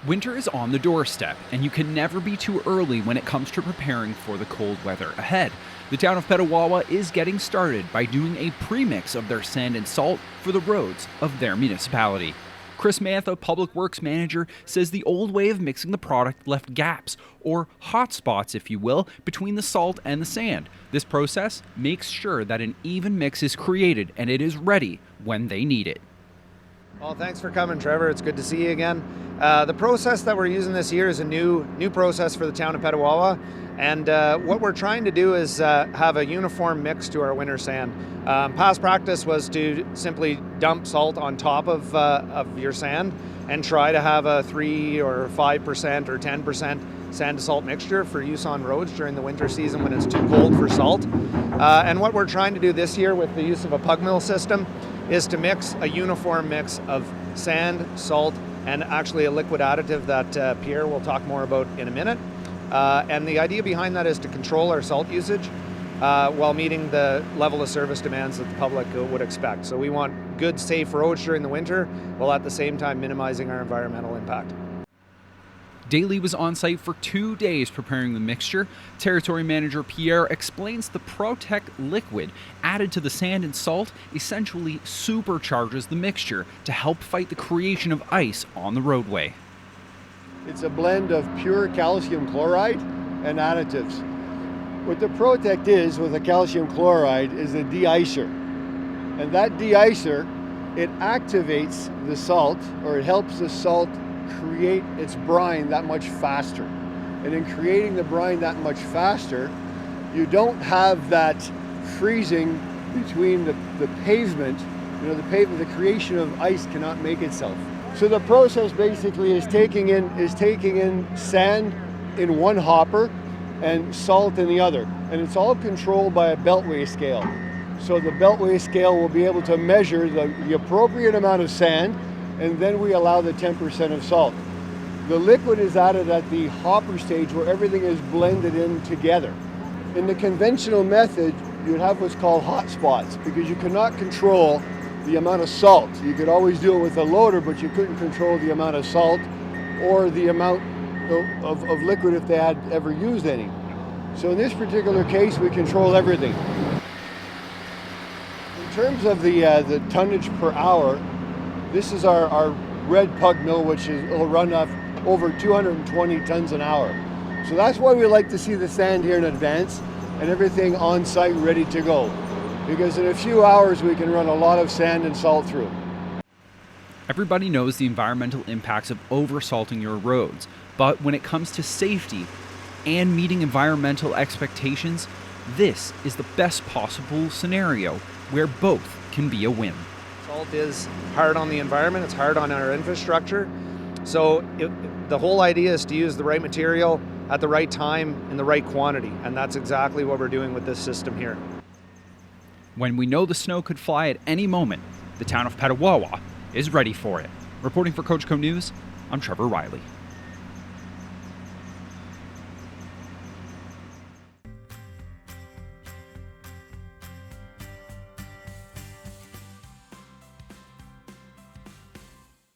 Winter is on the doorstep, and you can never be too early when it comes to preparing for the cold weather ahead. The town of Petawawa is getting started by doing a premix of their sand and salt for the roads of their municipality. Chris Mantha, Public Works Manager, says the old way of mixing the product left gaps, or hot spots if you will, between the salt and the sand. This process makes sure that an even mix is created and it is ready when they need it. Well, thanks for coming, Trevor. It's good to see you again. The process that we're using this year is a new process for the town of Petawawa, and what we're trying to do is have a uniform mix to our winter sand. Past practice was to simply dump salt on top of your sand and try to have a 3 or 5% or 10% sand to salt mixture for use on roads during the winter season when it's too cold for salt. And what we're trying to do this year with the use of a pug mill system is to mix a uniform mix of sand, salt, and actually a liquid additive that Pierre will talk more about in a minute. And the idea behind that is to control our salt usage while meeting the level of service demands that the public would expect. So we want good, safe roads during the winter, while at the same time minimizing our environmental impact. Daly was on site for 2 days preparing the mixture. Territory Manager Pierre explains the Protect liquid added to the sand and salt essentially supercharges the mixture to help fight the creation of ice on the roadway. It's a blend of pure calcium chloride and additives. What the Protect is with the calcium chloride is a de-icer. And that de-icer, it activates the salt, or it helps the salt create its brine that much faster. And in creating the brine that much faster, you don't have that freezing between the pavement. You know, the pavement, the creation of ice cannot make itself. So the process basically is taking in sand in one hopper and salt in the other. And it's all controlled by a beltway scale. So the beltway scale will be able to measure the appropriate amount of sand, and then we allow the 10% of salt. The liquid is added at the hopper stage where everything is blended in together. In the conventional method, you'd have what's called hot spots because you cannot control the amount of salt. You could always do it with a loader, but you couldn't control the amount of salt or the amount of liquid if they had ever used any. So in this particular case, we control everything. In terms of the tonnage per hour, this is our red pug mill, which will run off over 220 tons an hour. So that's why we like to see the sand here in advance and everything on site ready to go. Because in a few hours we can run a lot of sand and salt through. Everybody knows the environmental impacts of oversalting your roads, but when it comes to safety and meeting environmental expectations, this is the best possible scenario where both can be a win. Salt is hard on the environment, it's hard on our infrastructure. So the whole idea is to use the right material at the right time in the right quantity, and that's exactly what we're doing with this system here. When we know the snow could fly at any moment, the town of Petawawa is ready for it. Reporting for Coach Co News, I'm Trevor Riley.